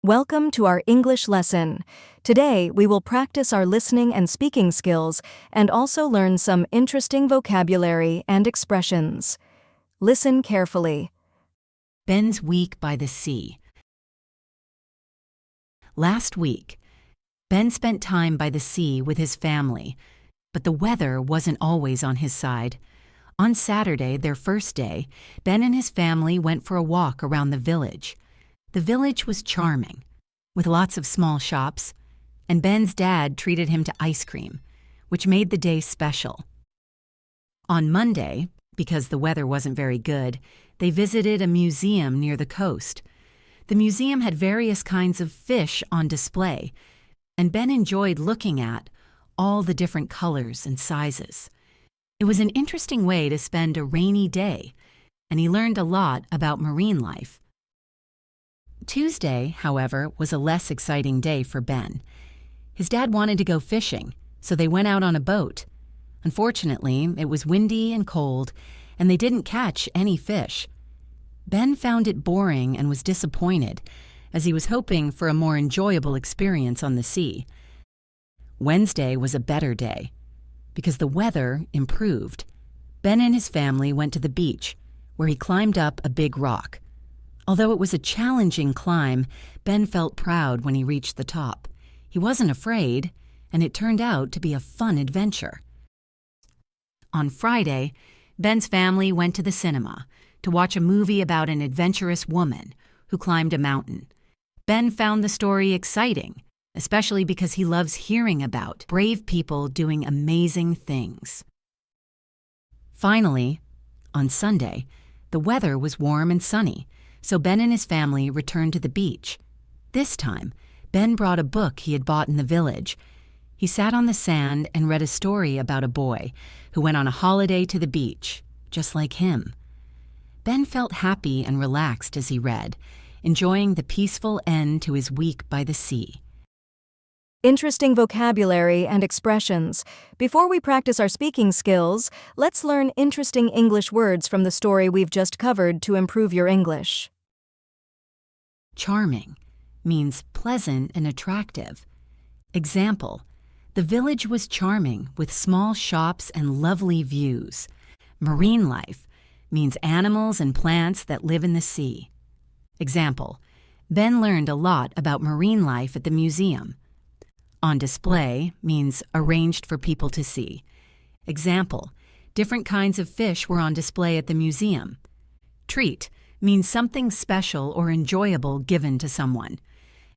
Welcome to our English lesson. Today, we will practice our listening and speaking skills and also learn some interesting vocabulary and expressions. Listen carefully. Ben's week by the sea. Last week, Ben spent time by the sea with his family, but the weather wasn't always on his side. On Saturday, their first day, Ben and his family went for a walk around the village. The village was charming, with lots of small shops, and Ben's dad treated him to ice cream, which made the day special. On Monday, because the weather wasn't very good, they visited a museum near the coast. The museum had various kinds of fish on display, and Ben enjoyed looking at all the different colors and sizes. It was an interesting way to spend a rainy day, and he learned a lot about marine life. Tuesday, however, was a less exciting day for Ben. His dad wanted to go fishing, so they went out on a boat. Unfortunately, it was windy and cold, and they didn't catch any fish. Ben found it boring and was disappointed, as he was hoping for a more enjoyable experience on the sea. Wednesday was a better day. Because the weather improved, Ben and his family went to the beach, where he climbed up a big rock. Although it was a challenging climb, Ben felt proud when he reached the top. He wasn't afraid, and it turned out to be a fun adventure. On Friday, Ben's family went to the cinema to watch a movie about an adventurous woman who climbed a mountain. Ben found the story exciting, especially because he loves hearing about brave people doing amazing things. Finally, on Sunday, the weather was warm and sunny, so Ben and his family returned to the beach. This time, Ben brought a book he had bought in the village. He sat on the sand and read a story about a boy who went on a holiday to the beach, just like him. Ben felt happy and relaxed as he read, enjoying the peaceful end to his week by the sea. Interesting vocabulary and expressions. Before we practice our speaking skills, let's learn interesting English words from the story we've just covered to improve your English. Charming means pleasant and attractive. Example: the village was charming with small shops and lovely views. Marine life means animals and plants that live in the sea. Example: Ben learned a lot about marine life at the museum. On display means arranged for people to see. Example: different kinds of fish were on display at the museum. Treat means something special or enjoyable given to someone.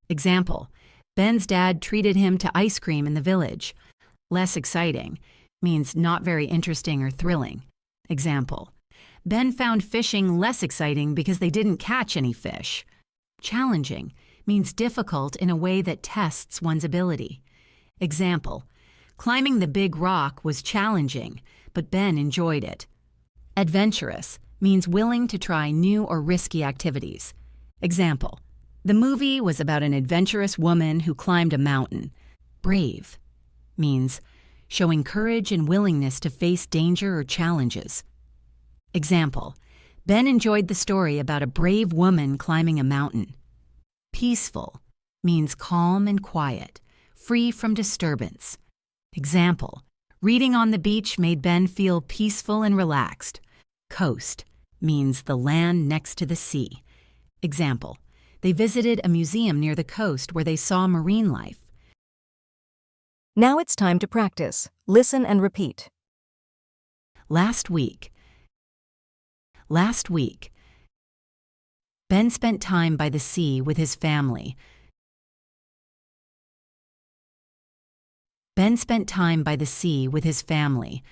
Example: Ben's dad treated him to ice cream in the village. Less exciting means not very interesting or thrilling. Example: Ben found fishing less exciting because they didn't catch any fish. Challenging means difficult in a way that tests one's ability. Example: climbing the big rock was challenging, but Ben enjoyed it. Adventurous means willing to try new or risky activities. Example: the movie was about an adventurous woman who climbed a mountain. Brave means showing courage and willingness to face danger or challenges. Example: Ben enjoyed the story about a brave woman climbing a mountain. Peaceful means calm and quiet, free from disturbance. Example: reading on the beach made Ben feel peaceful and relaxed. Coast means the land next to the sea. Example: they visited a museum near the coast where they saw marine life. Now it's time to practice. Listen and repeat. Last week. Ben spent time by the sea with his family. Ben spent time by the sea with his family.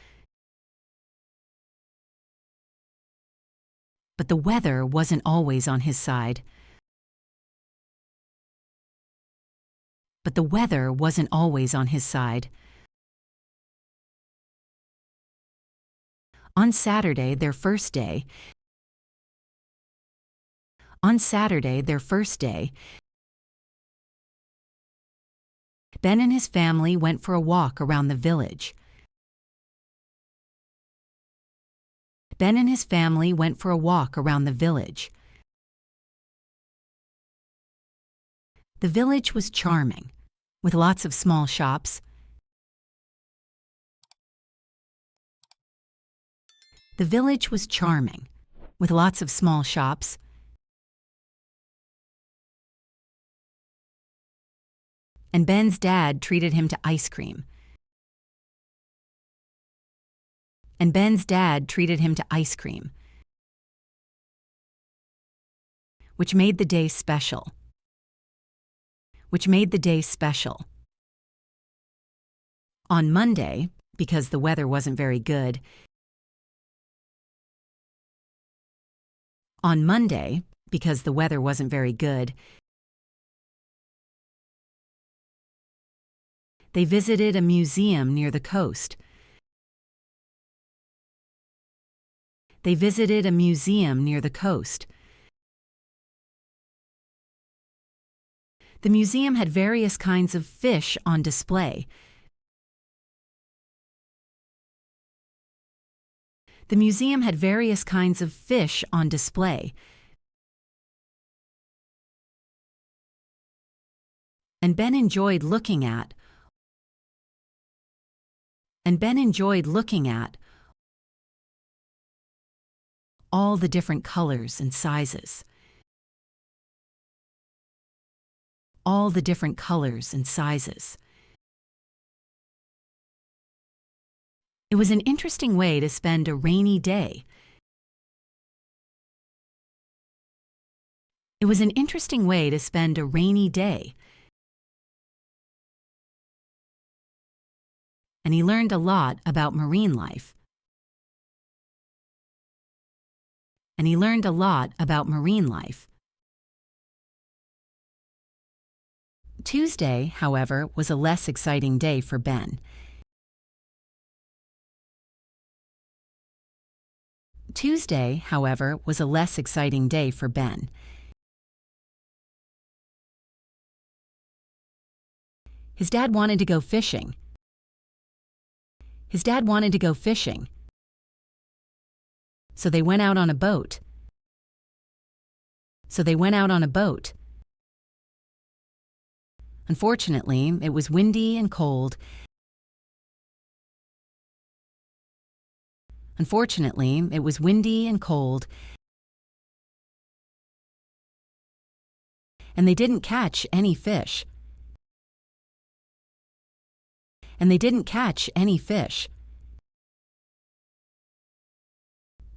But the weather wasn't always on his side. But the weather wasn't always on his side. On Saturday, their first day, Ben and his family went for a walk around the village. Ben and his family went for a walk around the village. The village was charming, with lots of small shops. The village was charming, with lots of small shops. And Ben's dad treated him to ice cream. And Ben's dad treated him to ice cream, which made the day special. Which made the day special. On Monday, because the weather wasn't very good, on Monday, because the weather wasn't very good, they visited a museum near the coast. They visited a museum near the coast. The museum had various kinds of fish on display. The museum had various kinds of fish on display. And Ben enjoyed looking at. And Ben enjoyed looking at all the different colors and sizes. All the different colors and sizes. It was an interesting way to spend a rainy day. It was an interesting way to spend a rainy day. And he learned a lot about marine life. And he learned a lot about marine life. Tuesday, however, was a less exciting day for Ben. Tuesday, however, was a less exciting day for Ben. His dad wanted to go fishing. His dad wanted to go fishing. So they went out on a boat. So they went out on a boat. Unfortunately, it was windy and cold. Unfortunately, it was windy and cold. And they didn't catch any fish. And they didn't catch any fish.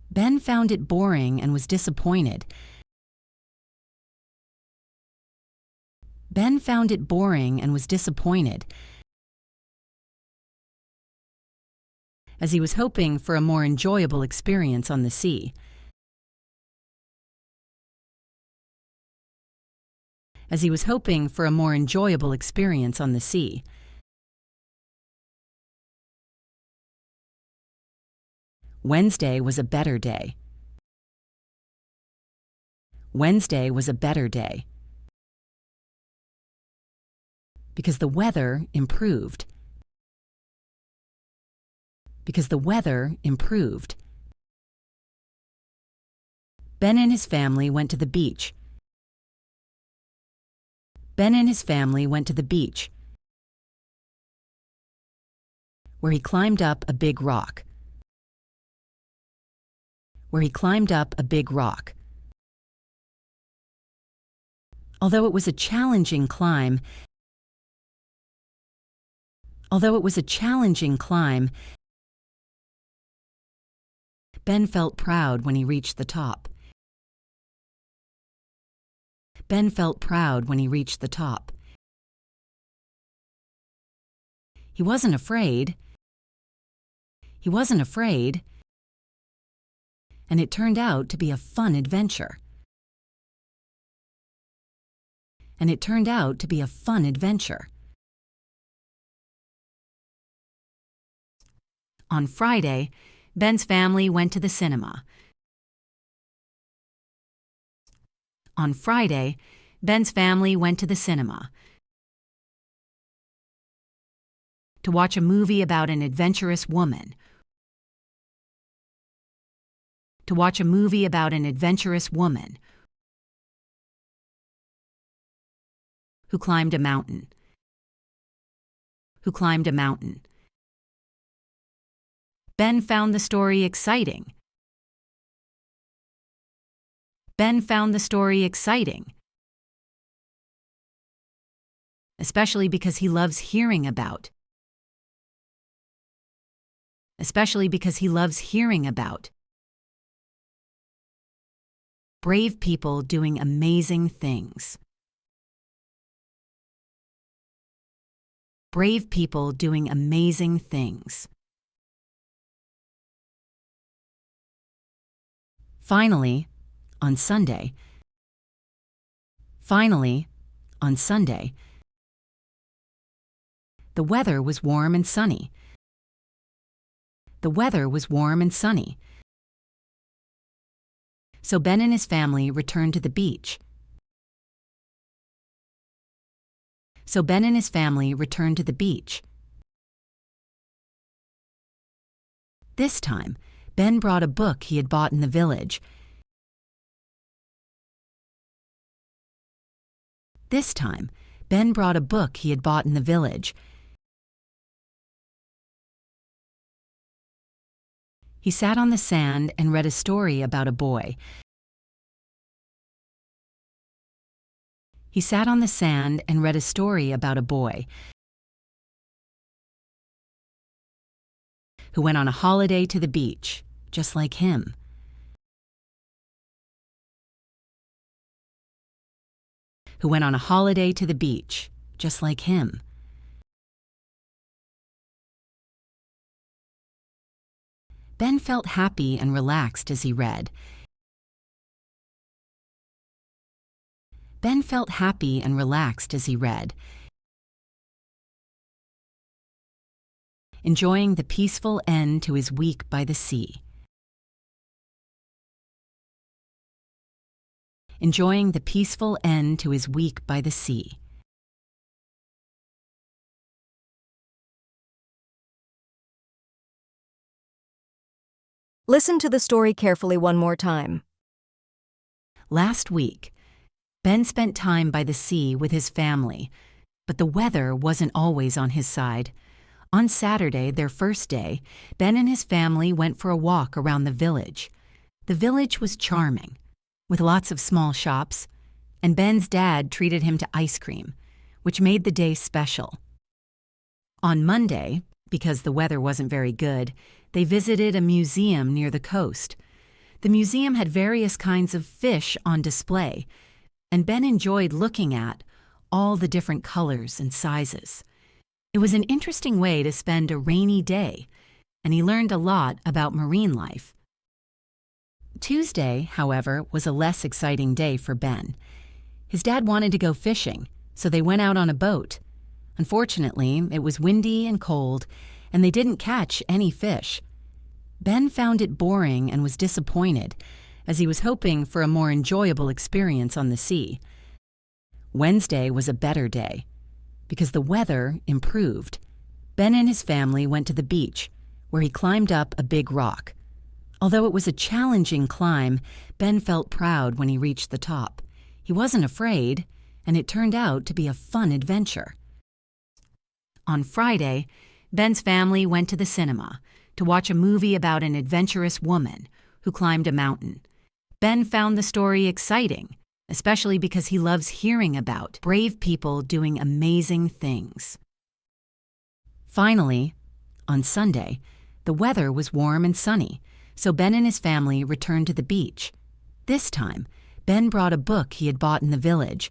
Ben found it boring and was disappointed. Ben found it boring and was disappointed, as he was hoping for a more enjoyable experience on the sea. As he was hoping for a more enjoyable experience on the sea. Wednesday was a better day. Wednesday was a better day. Because the weather improved. Because the weather improved. Ben and his family went to the beach. Ben and his family went to the beach, where he climbed up a big rock. Where he climbed up a big rock. Although it was a challenging climb, Ben felt proud when he reached the top. Ben felt proud when he reached the top. He wasn't afraid. He wasn't afraid. And it turned out to be a fun adventure. And it turned out to be a fun adventure. On Friday, Ben's family went to the cinema. On Friday, Ben's family went to the cinema to watch a movie about an adventurous woman. To watch a movie about an adventurous woman who climbed a mountain. Who climbed a mountain. Ben found the story exciting. Ben found the story exciting, especially because he loves hearing about. Especially because he loves hearing about. Brave people doing amazing things. Brave people doing amazing things. Finally, on Sunday. Finally, on Sunday. The weather was warm and sunny. The weather was warm and sunny. So Ben and his family returned to the beach. So Ben and his family returned to the beach. This time, Ben brought a book he had bought in the village. This time, Ben brought a book he had bought in the village. He sat on the sand and read a story about a boy. He sat on the sand and read a story about a boy who went on a holiday to the beach, just like him. Who went on a holiday to the beach, just like him. Ben felt happy and relaxed as he read. Ben felt happy and relaxed as he read, enjoying the peaceful end to his week by the sea. Enjoying the peaceful end to his week by the sea. Listen to the story carefully one more time. Last week, Ben spent time by the sea with his family, but the weather wasn't always on his side. On Saturday, their first day, Ben and his family went for a walk around the village. The village was charming, with lots of small shops, and Ben's dad treated him to ice cream, which made the day special. On Monday, because the weather wasn't very good, they visited a museum near the coast. The museum had various kinds of fish on display, and Ben enjoyed looking at all the different colors and sizes. It was an interesting way to spend a rainy day, and he learned a lot about marine life. Tuesday, however, was a less exciting day for Ben. His dad wanted to go fishing, so they went out on a boat. Unfortunately, it was windy and cold, and they didn't catch any fish. Ben found it boring and was disappointed, as he was hoping for a more enjoyable experience on the sea. Wednesday was a better day. Because the weather improved, Ben and his family went to the beach, where he climbed up a big rock. Although it was a challenging climb, Ben felt proud when he reached the top. He wasn't afraid, and it turned out to be a fun adventure. On Friday, Ben's family went to the cinema to watch a movie about an adventurous woman who climbed a mountain. Ben found the story exciting, especially because he loves hearing about brave people doing amazing things. Finally, on Sunday, the weather was warm and sunny, so Ben and his family returned to the beach. This time, Ben brought a book he had bought in the village.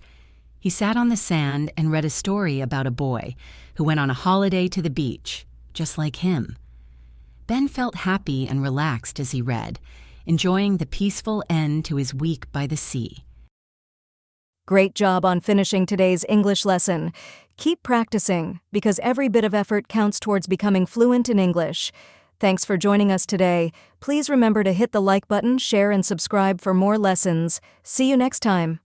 He sat on the sand and read a story about a boy who went on a holiday to the beach, just like him. Ben felt happy and relaxed as he read, enjoying the peaceful end to his week by the sea. Great job on finishing today's English lesson. Keep practicing, because every bit of effort counts towards becoming fluent in English. Thanks for joining us today. Please remember to hit the like button, share, and subscribe for more lessons. See you next time.